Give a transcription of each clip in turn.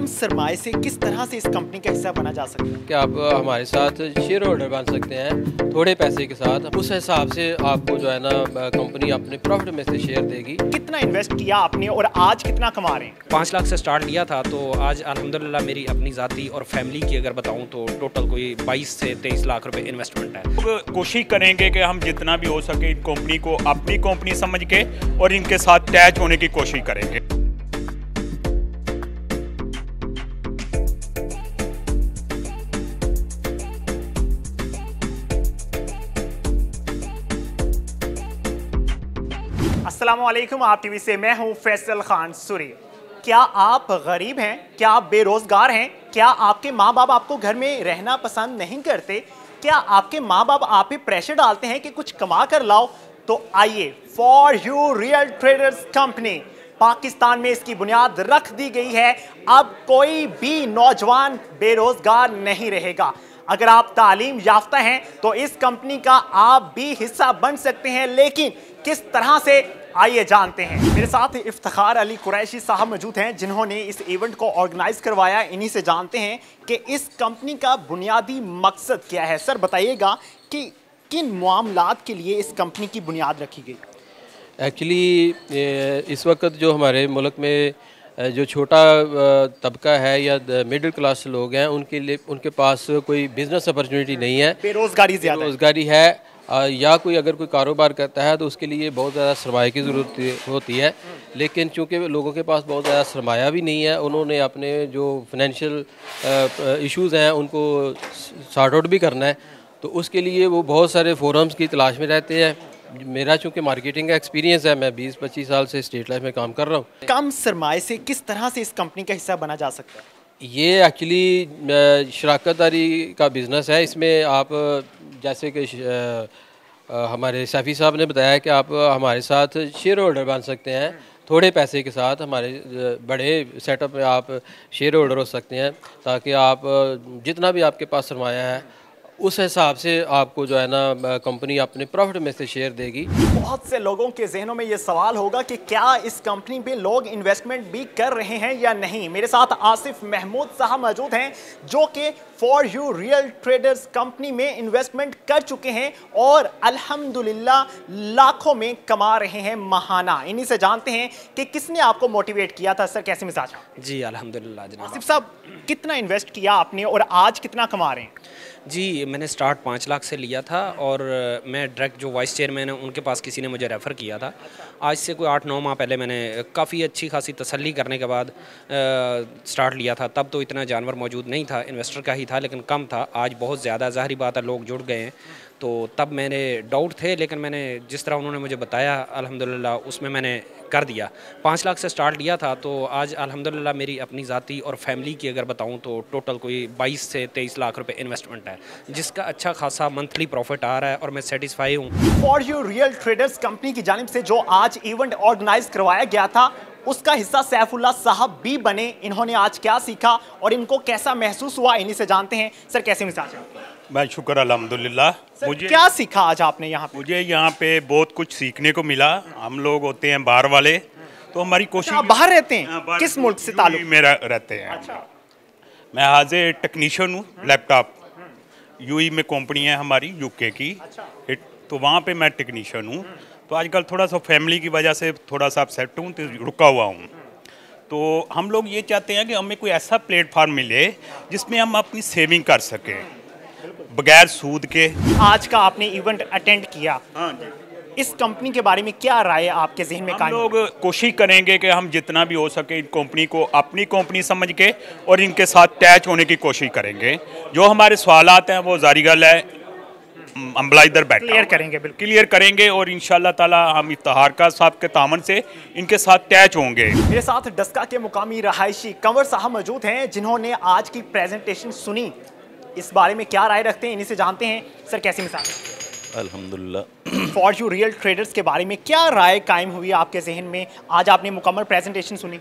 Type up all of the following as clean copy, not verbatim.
कम सरमाए से किस तरह से इस कंपनी का हिस्सा बना जा सकता है? कि आप हमारे साथ शेयर होल्डर बन सकते हैं थोड़े पैसे के साथ। उस हिसाब से आपको जो है ना कंपनी अपने प्रॉफिट में से शेयर देगी। कितना इन्वेस्ट किया आपने और आज कितना कमा रहे हैं? 5 लाख से स्टार्ट लिया था, तो आज अल्हम्दुलिल्लाह मेरी अपनी ज़ाती और फैमिली की अगर बताऊं तो टोटल कोई 22 से 23 लाख रुपए इन्वेस्टमेंट है। कोशिश करेंगे कि हम जितना भी हो सके इन कंपनी को अपनी कंपनी समझ के और इनके साथ अटैच होने की कोशिश करेंगे। अस्सलामुअलैकुम, आप टीवी से मैं हूं फैसल खान सूरी। क्या आप गरीब हैं? क्या आप बेरोजगार हैं? क्या आपके माँ बाप आपको घर में रहना पसंद नहीं करते? क्या आपके माँ बाप आप पे प्रेशर डालते हैं कि कुछ कमा कर लाओ? तो आइए, for you real traders company Pakistan में इसकी बुनियाद रख दी गई है। अब कोई भी नौजवान बेरोजगार नहीं रहेगा। अगर आप तालीम याफ्ता हैं तो इस कंपनी का आप भी हिस्सा बन सकते हैं, लेकिन किस तरह से, आइए जानते हैं। मेरे साथ इफ्तिखार अली कुरैशी साहब मौजूद हैं जिन्होंने इस इवेंट को ऑर्गेनाइज करवाया। इन्हीं से जानते हैं कि इस कंपनी का बुनियादी मकसद क्या है। सर बताइएगा कि किन मामलात के लिए इस कंपनी की बुनियाद रखी गई? एक्चुअली इस वक्त जो हमारे मुल्क में जो छोटा तबका है या मिडिल क्लास लोग हैं, उनके लिए उनके पास कोई बिज़नेस अपॉर्चुनिटी नहीं है, बेरोजगारी ज़्यादा बेरोजगारी है, या कोई अगर कोई कारोबार करता है तो उसके लिए बहुत ज़्यादा सरमाए की ज़रूरत होती है। लेकिन चूँकि लोगों के पास बहुत ज़्यादा सरमाया भी नहीं है, उन्होंने अपने जो फाइनेंशियल इश्यूज़ हैं उनको सॉर्ट आउट भी करना है, तो उसके लिए वो बहुत सारे फोरम्स की तलाश में रहते हैं। मेरा चूँकि मार्केटिंग का एक्सपीरियंस है, मैं 20-25 साल से स्टेट लाइफ में काम कर रहा हूँ। कम सरमाए से किस तरह से इस कंपनी का हिस्सा बना जा सकता है? ये एक्चुअली शराकतदारी का बिज़नेस है। इसमें आप जैसे कि हमारे सैफ़ी साहब ने बताया कि आप हमारे साथ शेयर होल्डर बन सकते हैं थोड़े पैसे के साथ। हमारे बड़े सेटअप में आप शेयर होल्डर हो सकते हैं, ताकि आप जितना भी आपके पास सरमाया है उस हिसाब से आपको जो है ना कंपनी अपने प्रॉफिट में से शेयर देगी। बहुत से लोगों के जहनों में ये सवाल होगा कि क्या इस कंपनी पे लोग इन्वेस्टमेंट भी कर रहे हैं या नहीं। मेरे साथ आसिफ महमूद साहब मौजूद हैं जो कि for you real traders company में इन्वेस्टमेंट कर चुके हैं और अल्हम्दुलिल्लाह लाखों में कमा रहे हैं महाना। इन्हीं से जानते हैं कि किसने आपको मोटिवेट किया था। सर कैसे मिजाज? जी अल्हम्दुलिल्लाह जनाब। आसिफ साहब, कितना इन्वेस्ट किया आपने और आज कितना कमा रहे हैं? जी मैंने स्टार्ट 5 लाख से लिया था और मैं डायरेक्ट जो वाइस चेयरमैन है उनके पास किसी ने मुझे रेफ़र किया था। आज से कोई 8-9 माह पहले मैंने काफ़ी अच्छी खासी तसल्ली करने के बाद स्टार्ट लिया था। तब तो इतना जानवर मौजूद नहीं था, इन्वेस्टर का ही था, लेकिन कम था। आज बहुत ज़्यादा, ज़ाहिर बात है, लोग जुड़ गए हैं। तो तब मैंने डाउट थे, लेकिन मैंने जिस तरह उन्होंने मुझे बताया अल्हम्दुलिल्लाह उसमें मैंने कर दिया। 5 लाख से स्टार्ट लिया था, तो आज अल्हम्दुलिल्लाह मेरी अपनी ज़ाती और फैमिली की अगर बताऊं तो टोटल कोई 22 से 23 लाख रुपए इन्वेस्टमेंट है, जिसका अच्छा खासा मंथली प्रॉफिट आ रहा है और मैं सेटिस्फाई हूँ। For you real traders company की जानिब से जो आज इवेंट ऑर्गेनाइज करवाया गया था, उसका हिस्सा सैफुल्लाह साहब भी बने। इन्होंने आज क्या सीखा और इनको कैसा महसूस हुआ, इन्हीं से जानते हैं। सर कैसे मिजाज है? मैं शुक्र अल्हम्दुलिल्लाह। मुझे क्या सीखा आज आपने यहाँ पे? मुझे यहाँ पे बहुत कुछ सीखने को मिला। हम लोग होते हैं बाहर वाले, तो हमारी कोशिश। आप बाहर रहते हैं? किस मुल्क से ताल्लुक? मेरा रहते हैं। अच्छा। मैं आज ए टेक्नीशियन हूँ, लैपटॉप यूई में कंपनी है हमारी यूके की। तो वहाँ पे मैं टेक्नीशियन हूँ। तो आजकल थोड़ा सा फैमिली की वजह से थोड़ा सा अपसेट हूँ, तो रुका हुआ हूँ। तो हम लोग ये चाहते हैं कि हमें कोई ऐसा प्लेटफार्म मिले जिसमें हम अपनी सेविंग कर सकें बगैर सूद के। आज का आपने इवेंट अटेंड किया, हाँ जी। इस कंपनी के बारे में क्या राय आपके जहन में? हम लोग कोशिश करेंगे कि हम जितना भी हो सके इन कंपनी को अपनी कंपनी समझ के और इनके साथ अटैच होने की कोशिश करेंगे। जो हमारे सवालात हैं वो जारी गल है, अम्बला इधर बैठा क्लियर करेंगे, बिल्कुल क्लियर करेंगे, और इंशाल्लाह ताला हम इफ्तिखार का साहब के तामन से इनके साथ अटैच होंगे। मेरे साथ डस्का के मुकामी रहायशी कंवर साहब मौजूद हैं जिन्होंने आज की प्रेजेंटेशन सुनी। इस बारे में क्या राय रखते हैं, इन्हीं से जानते हैं। सर कैसी मिसाल? अल्हम्दुलिल्लाह। फॉर यू रियल ट्रेडर्स के बारे में क्या राय कायम हुई आपके जहन में? आज आपने मुकम्मल प्रेजेंटेशन सुनी।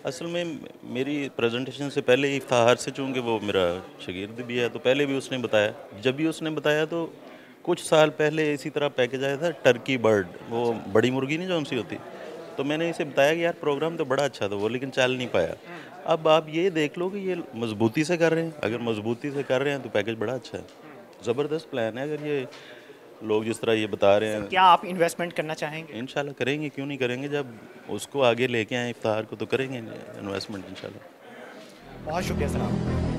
असल में मेरी प्रेजेंटेशन से पहले ही इफ्तिखार से, चूँकि वो मेरा शागिर्द भी है, तो पहले भी उसने बताया। जब भी उसने बताया तो कुछ साल पहले इसी तरह पैकेज आया था, टर्की बर्ड, वो बड़ी मुर्गी नहीं जो उनसी होती, तो मैंने इसे बताया कि यार प्रोग्राम तो बड़ा अच्छा था वो, लेकिन चल नहीं पाया। अब आप ये देख लो कि ये मजबूती से कर रहे हैं, अगर मजबूती से कर रहे हैं तो पैकेज बड़ा अच्छा है, ज़बरदस्त प्लान है। अगर ये लोग जिस तरह ये बता रहे हैं, क्या आप इन्वेस्टमेंट करना चाहेंगे? इंशाल्लाह करेंगे, क्यों नहीं करेंगे। जब उसको आगे लेके आए इफ्तार को तो करेंगे इन्वेस्टमेंट इंशाल्लाह। बहुत शुक्रिया सर आपका।